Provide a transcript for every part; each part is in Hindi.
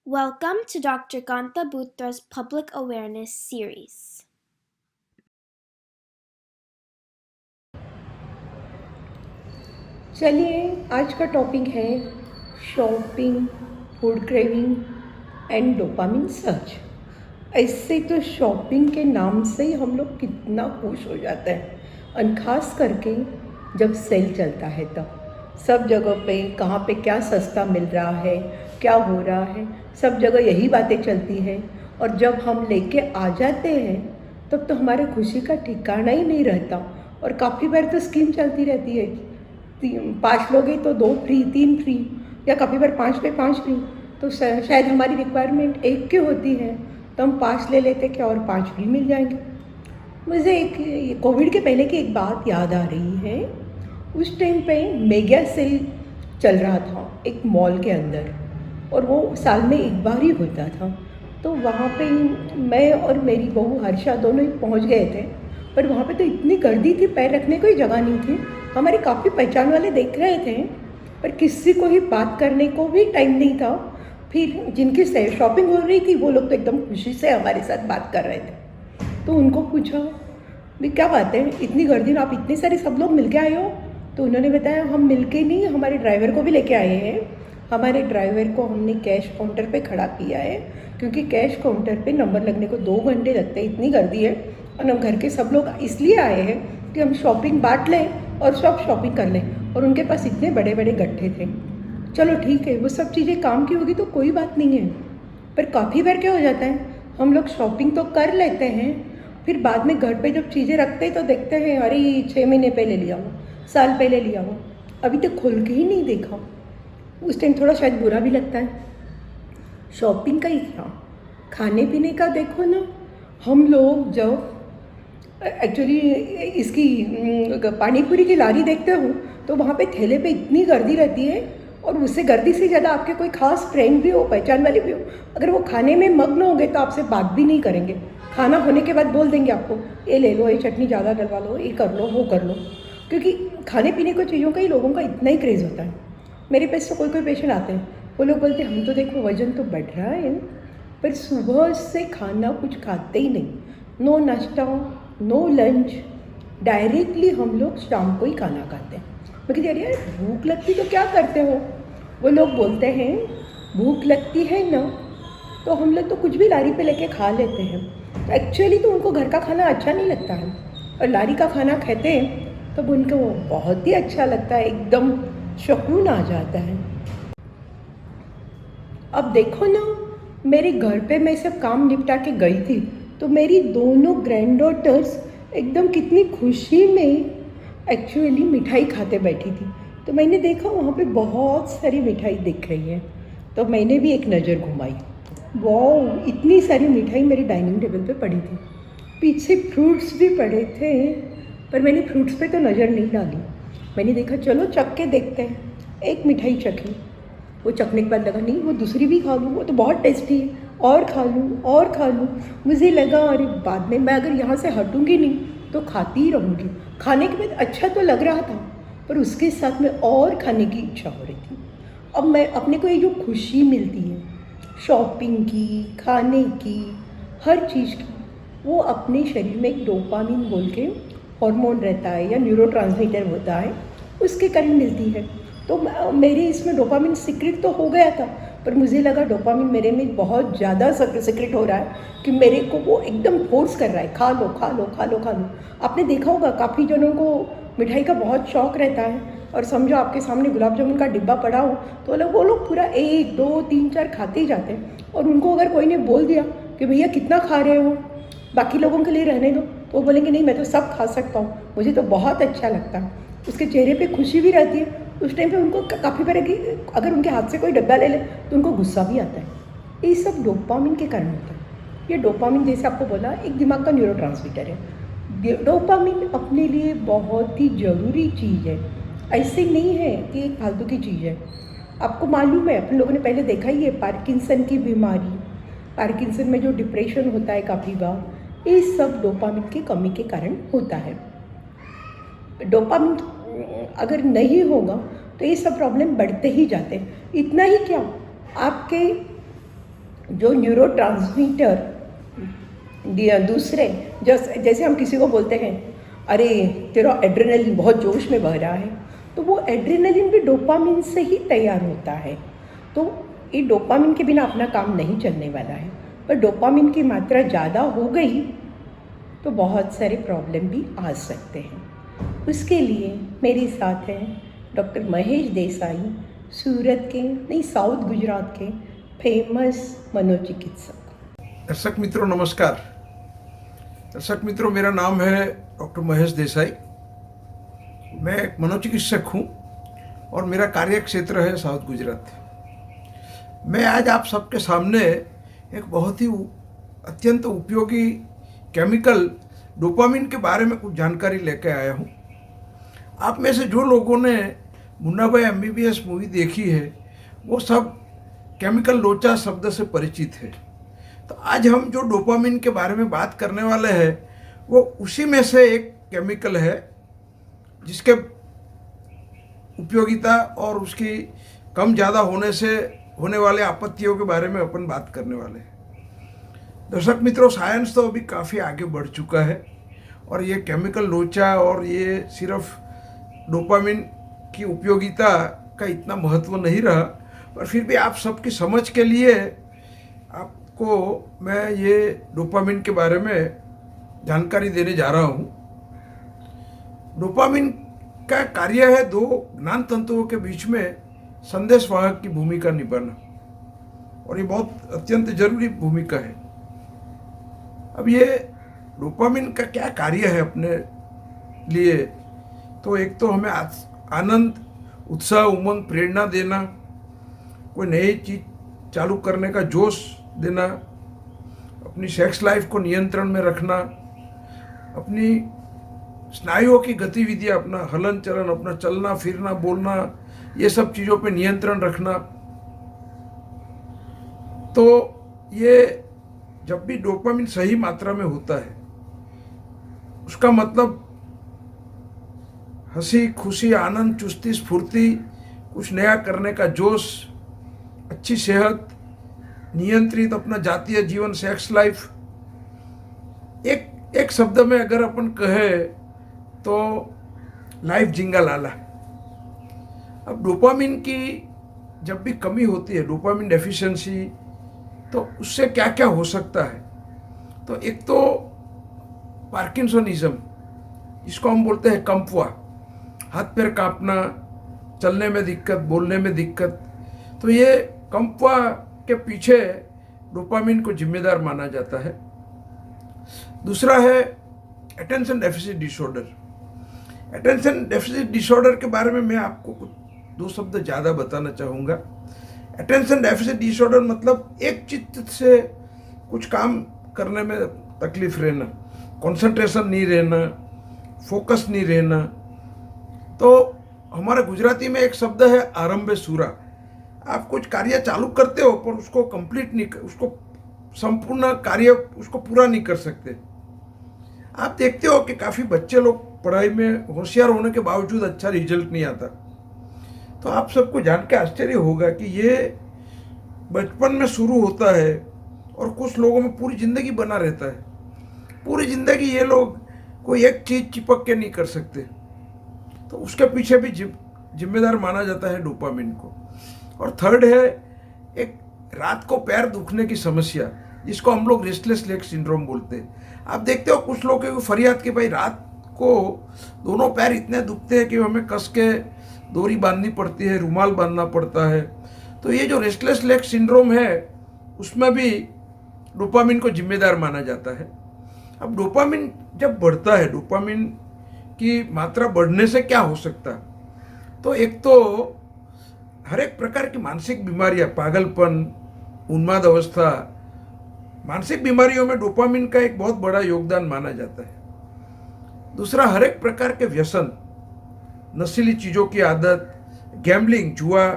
Welcome to Dr. Ganta Butra's Public Awareness Series. चलिए आज का टॉपिक है shopping, food craving and dopamine search. ऐसे तो शॉपिंग के नाम से ही हम लोग कितना खुश हो जाते हैं, और ख़ास करके जब सेल चलता है तब सब जगह पे कहाँ पे क्या सस्ता मिल रहा है, क्या हो रहा है, सब जगह यही बातें चलती हैं। और जब हम लेके आ जाते हैं तब तो हमारे खुशी का ठिकाना ही नहीं रहता। और काफ़ी बार तो स्कीम चलती रहती है, 5 लोगे तो 2 फ्री, 3 फ्री, या कभी बार 5 पे 5 फ्री। तो शायद हमारी रिक्वायरमेंट 1 की होती है तो हम 5 ले लेते क्या और 5 फ्री मिल जाएंगे। मुझे एक कोविड के पहले की एक बात याद आ रही है। उस टाइम पे मेगा सेल चल रहा था एक मॉल के अंदर, और वो साल में एक बार ही होता था। तो वहाँ पे मैं और मेरी बहू हर्षा दोनों ही पहुँच गए थे, पर वहाँ पे तो इतनी गर्दी थी, पैर रखने को ही जगह नहीं थी। हमारे काफ़ी पहचान वाले देख रहे थे, पर किसी को ही बात करने को भी टाइम नहीं था। फिर जिनकी शॉपिंग हो रही थी वो लोग तो एकदम खुशी से हमारे साथ बात कर रहे थे। तो उनको पूछा, भाई क्या बात है, इतनी गर्दी में आप इतने सारे सब लोग मिल के आए हो? तो उन्होंने बताया, हम मिल के नहीं, हमारे ड्राइवर को भी लेके आए हैं। हमारे ड्राइवर को हमने कैश काउंटर पे खड़ा किया है, क्योंकि कैश काउंटर पे नंबर लगने को 2 घंटे लगते हैं, इतनी गर्दी है। और हम घर के सब लोग इसलिए आए हैं कि हम शॉपिंग बांट लें और सब शॉपिंग कर लें। और उनके पास इतने बड़े बड़े गट्ठे थे। चलो ठीक है, वो सब चीज़ें काम की होगी तो कोई बात नहीं है, पर काफ़ी बार क्या हो जाता है, हम लोग शॉपिंग तो कर लेते हैं, फिर बाद में घर पे जब चीज़ें रखते हैं तो देखते हैं अरे 6 महीने पहले लिया हुआ, साल पहले लिया हुआ, अभी तक खोल के ही नहीं देखा। उस टाइम थोड़ा शायद बुरा भी लगता है। शॉपिंग का ही क्या, खाने पीने का देखो ना। हम लोग जब एक्चुअली इसकी पानी पूरी की लारी देखते हो तो वहाँ पे ठेले पे इतनी गर्दी रहती है, और उससे गर्दी से ज़्यादा आपके कोई खास फ्रेंड भी हो, पहचान वाले भी हो, अगर वो खाने में मग्न हो गए तो आपसे बात भी नहीं करेंगे। खाना होने के बाद बोल देंगे आपको, ये ले लो, ये चटनी ज़्यादा डलवा लो, ये कर लो, वो कर लो। क्योंकि खाने पीने को चीज़ों का ही लोगों का इतना ही क्रेज़ होता है। मेरे पास तो कोई कोई पेशेंट आते हैं, वो लोग बोलते हैं हम तो देखो वज़न तो बढ़ रहा है, पर सुबह से खाना कुछ खाते ही नहीं, नो नाश्ता, नो लंच, डायरेक्टली हम लोग शाम को ही खाना खाते हैं। मैं कहती अरे यार भूख लगती तो क्या करते हो? वो लोग बोलते हैं भूख लगती है ना तो हम लोग तो कुछ भी लारी पे लेके खा लेते हैं। तो एक्चुअली तो उनको घर का खाना अच्छा नहीं लगता है, और लारी का खाना खाते हैं तब उनको बहुत ही अच्छा लगता है, एकदम सुकून आ जाता है। अब देखो ना, मेरे घर पे मैं सब काम निपटा के गई थी तो मेरी दोनों ग्रैंड डॉटर्स एकदम कितनी खुशी में एक्चुअली मिठाई खाते बैठी थी। तो मैंने देखा वहाँ पे बहुत सारी मिठाई दिख रही है, तो मैंने भी एक नज़र घुमाई। वाह, इतनी सारी मिठाई मेरे डाइनिंग टेबल पे पड़ी थी। पीछे फ्रूट्स भी पड़े थे, पर मैंने फ्रूट्स पे तो नज़र नहीं डाली। मैंने देखा चलो चख के देखते हैं। एक मिठाई चखी, वो चखने के बाद लगा नहीं वो दूसरी भी खा लूँ, वो तो बहुत टेस्टी है, और खा लूँ और खा लूँ। मुझे लगा अरे बाद में मैं अगर यहाँ से हटूँगी नहीं तो खाती ही रहूँगी। खाने के बाद अच्छा तो लग रहा था, पर उसके साथ में और खाने की इच्छा हो रही थी। अब मैं अपने को ये जो खुशी मिलती है शॉपिंग की, खाने की, हर चीज़ की, वो अपने शरीर में एक डोपामिन बोल के हार्मोन रहता है या न्यूरोट्रांसमीटर होता है, उसके कारण मिलती है। तो मेरे इसमें डोपामिन सीक्रेट तो हो गया था, पर मुझे लगा डोपामिन मेरे में बहुत ज़्यादा सीक्रेट हो रहा है कि मेरे को वो एकदम फोर्स कर रहा है, खा लो खा लो खा लो खा लो। आपने देखा होगा काफ़ी जनों को मिठाई का बहुत शौक़ रहता है, और समझो आपके सामने गुलाब जामुन का डिब्बा पड़ा हो तो वो लोग पूरा 1 2 3 4 खाते ही जाते हैं। और उनको अगर कोई ने बोल दिया कि भैया कितना खा रहे हो, बाकी लोगों के लिए रहने दो, तो वो बोलेंगे नहीं मैं तो सब खा सकता हूँ, मुझे तो बहुत अच्छा लगता है। उसके चेहरे पे खुशी भी रहती है। उस टाइम पे उनको काफ़ी बार कि अगर उनके हाथ से कोई डब्बा ले ले तो उनको गुस्सा भी आता है। ये सब डोपामिन के कारण होता है। ये डोपामिन जैसे आपको बोला एक दिमाग का न्यूरोट्रांसमीटर है। डोपामिन अपने लिए बहुत ही ज़रूरी चीज़ है, ऐसे नहीं है कि एक फालतू की चीज़ है। आपको मालूम है, अपन लोगों ने पहले देखा ही है पार्किंसन की बीमारी, पार्किंसन में जो डिप्रेशन होता है काफ़ी बार, ये सब डोपामिन की कमी के कारण होता है। डोपामिन अगर नहीं होगा तो ये सब प्रॉब्लम बढ़ते ही जाते हैं। इतना ही क्या, आपके जो न्यूरोट्रांसमीटर दूसरे जैसे हम किसी को बोलते हैं, अरे तेरा एड्रेनलिन बहुत जोश में बह रहा है, तो वो एड्रेनलिन भी डोपामिन से ही तैयार होता है। तो ये डोपामिन के बिना अपना काम नहीं चलने वाला है। पर डोपामिन की मात्रा ज़्यादा हो गई तो बहुत सारे प्रॉब्लम भी आ सकते हैं। उसके लिए मेरे साथ हैं डॉक्टर महेश देसाई, सूरत के नहीं साउथ गुजरात के फेमस मनोचिकित्सक। दर्शक मित्रों नमस्कार। दर्शक मित्रों, मेरा नाम है डॉक्टर महेश देसाई। मैं एक मनोचिकित्सक हूँ और मेरा कार्य क्षेत्र है साउथ गुजरात। मैं आज आप सबके सामने एक बहुत ही अत्यंत उपयोगी केमिकल डोपामिन के बारे में कुछ जानकारी लेकर आया हूँ। आप में से जो लोगों ने मुन्ना भाई MBBS मूवी देखी है वो सब केमिकल लोचा शब्द से परिचित है। तो आज हम जो डोपामिन के बारे में बात करने वाले हैं वो उसी में से एक केमिकल है जिसके उपयोगिता और उसकी कम ज़्यादा होने से होने वाले आपत्तियों के बारे में अपन बात करने वाले हैं। दर्शक मित्रों, साइंस तो अभी काफ़ी आगे बढ़ चुका है और ये केमिकल लोचा और ये सिर्फ डोपामिन की उपयोगिता का इतना महत्व नहीं रहा, पर फिर भी आप सबकी समझ के लिए आपको मैं ये डोपामिन के बारे में जानकारी देने जा रहा हूँ। डोपामिन का कार्य है दो ज्ञान तंतुओं के बीच में संदेशवाहक की भूमिका निभाना, और ये बहुत अत्यंत जरूरी भूमिका है। अब ये डोपामिन का क्या कार्य है अपने लिए, तो एक तो हमें आनंद, उत्साह, उमंग, प्रेरणा देना, कोई नई चीज चालू करने का जोश देना, अपनी सेक्स लाइफ को नियंत्रण में रखना, अपनी स्नायुओं की गतिविधियाँ, अपना हलन चलन, अपना चलना फिरना, बोलना, ये सब चीज़ों पे नियंत्रण रखना। तो ये जब भी डोपामिन सही मात्रा में होता है उसका मतलब हंसी खुशी, आनंद, चुस्ती, स्फूर्ति, कुछ नया करने का जोश, अच्छी सेहत, नियंत्रित अपना जातीय जीवन, सेक्स लाइफ। एक शब्द में अगर अपन कहे तो लाइफ जिंगा लाला। अब डोपामिन की जब भी कमी होती है, डोपामिन डेफिशिएंसी, तो उससे क्या क्या हो सकता है। तो एक तो पार्किंसनिज्म, इसको हम बोलते हैं कंपवा, हाथ पैर कांपना, चलने में दिक्कत, बोलने में दिक्कत। तो ये कंपवा के पीछे डोपामिन को जिम्मेदार माना जाता है। दूसरा है attention deficit disorder. Attention deficit disorder के बारे में मैं आपको कुछ दो शब्द ज़्यादा बताना चाहूँगा। अटेंशन डेफिसिट डिसऑर्डर मतलब एक चित्त से कुछ काम करने में तकलीफ रहना, कंसंट्रेशन नहीं रहना, फोकस नहीं रहना। तो हमारे गुजराती में एक शब्द है आरंभे सूरा। आप कुछ कार्य चालू करते हो पर उसको कंप्लीट नहीं, उसको संपूर्ण कार्य उसको पूरा नहीं कर सकते। आप देखते हो कि काफ़ी बच्चे लोग पढ़ाई में होशियार होने के बावजूद अच्छा रिजल्ट नहीं आता। तो आप सबको जान के आश्चर्य होगा कि ये बचपन में शुरू होता है और कुछ लोगों में पूरी ज़िंदगी बना रहता है। पूरी ज़िंदगी ये लोग कोई एक चीज़ चिपक के नहीं कर सकते। तो उसके पीछे भी जिम्मेदार माना जाता है डोपामिन को। और थर्ड है एक रात को पैर दुखने की समस्या, जिसको हम लोग रेस्टलेस लेग सिंड्रोम बोलते हैं। आप देखते हो कुछ लोग की फरियाद कि भाई रात को दोनों पैर इतने दुखते हैं कि हमें कस के डोरी बांधनी पड़ती है, रुमाल बांधना पड़ता है। तो ये जो रेस्टलेस लेग सिंड्रोम है उसमें भी डोपामिन को जिम्मेदार माना जाता है। अब डोपामिन जब बढ़ता है, डोपामिन की मात्रा बढ़ने से क्या हो सकता है, तो एक तो हर एक प्रकार की मानसिक बीमारियां, पागलपन, उन्माद अवस्था, मानसिक बीमारियों में डोपामिन का एक बहुत बड़ा योगदान माना जाता है। दूसरा, हर एक प्रकार के व्यसन, नशीली चीज़ों की आदत, गैम्बलिंग, जुआ,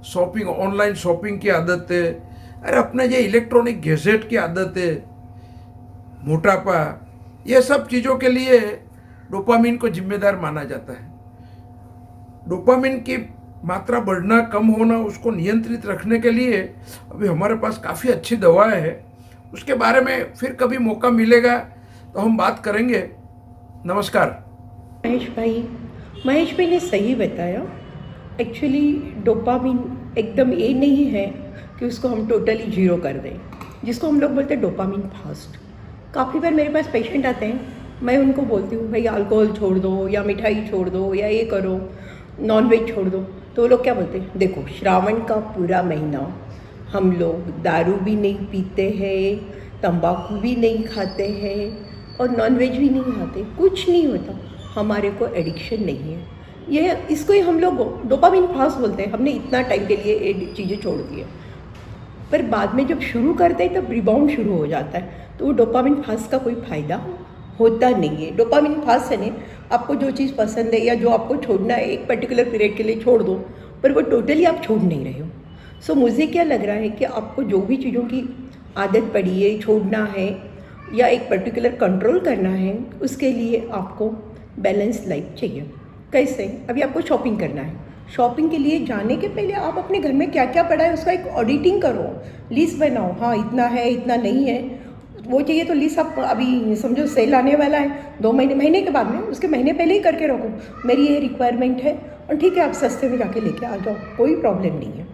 शॉपिंग, ऑनलाइन शॉपिंग की आदतें, अरे अपने ये इलेक्ट्रॉनिक गैजेट की आदतें, मोटापा, ये सब चीज़ों के लिए डोपामिन को जिम्मेदार माना जाता है। डोपामिन की मात्रा बढ़ना कम होना उसको नियंत्रित रखने के लिए अभी हमारे पास काफ़ी अच्छी दवाएं हैं। उसके बारे में फिर कभी मौका मिलेगा तो हम बात करेंगे। नमस्कार। महेश भाई ने सही बताया। एक्चुअली डोपामिन एकदम ये नहीं है कि उसको हम टोटली जीरो कर दें, जिसको हम लोग बोलते हैं डोपामिन फास्ट। काफ़ी बार मेरे पास पेशेंट आते हैं, मैं उनको बोलती हूँ भाई अल्कोहल छोड़ दो या मिठाई छोड़ दो या ये करो, नॉनवेज छोड़ दो, तो वो लोग क्या बोलते हैं, देखो श्रावण का पूरा महीना हम लोग दारू भी नहीं पीते हैं, तंबाकू भी नहीं खाते हैं और नॉनवेज भी नहीं खाते, कुछ नहीं होता, हमारे को एडिक्शन नहीं है। ये इसको ही हम लोग डोपामिन फास्ट बोलते हैं। हमने इतना टाइम के लिए ये चीज़ें छोड़ दी है, पर बाद में जब शुरू करते हैं तब रिबाउंड शुरू हो जाता है। तो वो डोपामिन फास्ट का कोई फ़ायदा होता नहीं है। डोपामिन फास्ट है, आपको जो चीज़ पसंद है या जो आपको छोड़ना है एक पर्टिकुलर पीरियड के लिए छोड़ दो, पर वो टोटली आप छोड़ नहीं रहे हो। सो मुझे क्या लग रहा है कि आपको जो भी चीज़ों की आदत पड़ी है, छोड़ना है या एक पर्टिकुलर कंट्रोल करना है, उसके लिए आपको बैलेंस लाइफ चाहिए। कैसे? अभी आपको शॉपिंग करना है, शॉपिंग के लिए जाने के पहले आप अपने घर में क्या क्या पड़ा है उसका एक ऑडिटिंग करो, लिस्ट बनाओ। हाँ इतना है, इतना नहीं है, वो चाहिए तो लिस्ट आप अभी समझो सेल आने वाला है 2 महीने के बाद में, उसके महीने पहले ही करके रखो, मेरी ये रिक्वायरमेंट है, और ठीक है आप सस्ते में जाके लेके आ जाओ, कोई प्रॉब्लम नहीं है।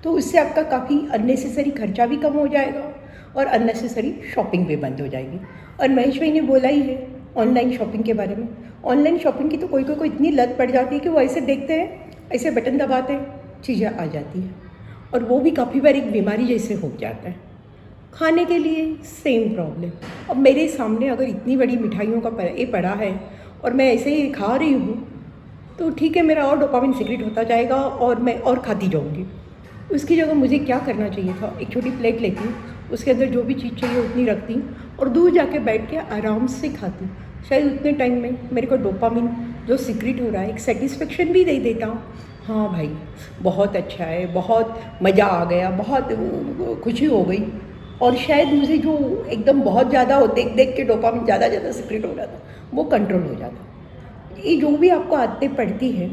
तो उससे आपका काफ़ी अननेसेसरी खर्चा भी कम हो जाएगा और अननेसेसरी शॉपिंग भी बंद हो जाएगी। और महेश भाई ने बोला ही है ऑनलाइन शॉपिंग के बारे में। ऑनलाइन शॉपिंग की तो कोई को इतनी लत पड़ जाती है कि वो ऐसे देखते हैं, ऐसे बटन दबाते हैं, चीज़ें आ जाती हैं, और वो भी काफ़ी बार एक बीमारी जैसे हो जाता है। खाने के लिए सेम प्रॉब्लम। अब मेरे सामने अगर इतनी बड़ी मिठाइयों का ये पड़ा है और मैं ऐसे ही खा रही हूँ, तो ठीक है मेरा और डोपामिन सीक्रेट होता जाएगा और मैं और खाती जाऊँगी। उसकी जगह मुझे क्या करना चाहिए था, एक छोटी प्लेट लेती हूँ, उसके अंदर जो भी चीज़ चाहिए उतनी रखती हूँ और दूर जाके बैठ के आराम से खाती हूँ। शायद उतने टाइम में मेरे को डोपामिन जो सीक्रेट हो रहा है एक सेटिस्फेक्शन भी दे देता हूँ। हाँ भाई बहुत अच्छा है, बहुत मज़ा आ गया, बहुत खुशी हो गई, और शायद मुझे जो एकदम बहुत ज़्यादा हो देख देख के डोपामिन ज़्यादा सीक्रेट हो रहा था वो कंट्रोल हो जाता। ये जो भी आपको आदतें पड़ती हैं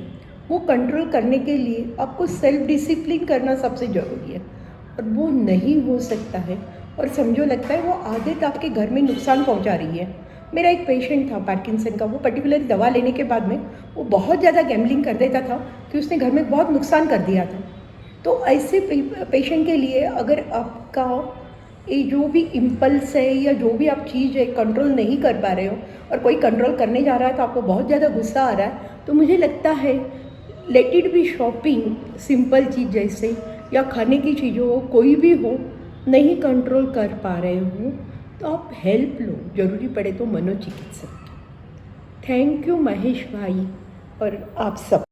वो कंट्रोल करने के लिए आपको सेल्फ डिसिप्लिन करना सबसे ज़रूरी है, और वो नहीं हो सकता है और समझो लगता है वो आदत आपके घर में नुकसान पहुंचा रही है। मेरा एक पेशेंट था पार्किंसन का, वो पर्टिकुलर दवा लेने के बाद में वो बहुत ज़्यादा गैम्बलिंग कर देता था कि उसने घर में बहुत नुकसान कर दिया था। तो ऐसे पेशेंट के लिए अगर आपका ये जो भी इम्पल्स है या जो भी आप चीज़ है कंट्रोल नहीं कर पा रहे हो और कोई कंट्रोल करने जा रहा है तो आपको बहुत ज़्यादा गुस्सा आ रहा है, तो मुझे लगता है let it be shopping, simple चीज़ जैसे या खाने की चीज़ों हो, कोई भी हो, नहीं कंट्रोल कर पा रहे हो तो आप हेल्प लो, ज़रूरी पड़े तो मनोचिकित्सक। थैंक यू महेश भाई और आप सब।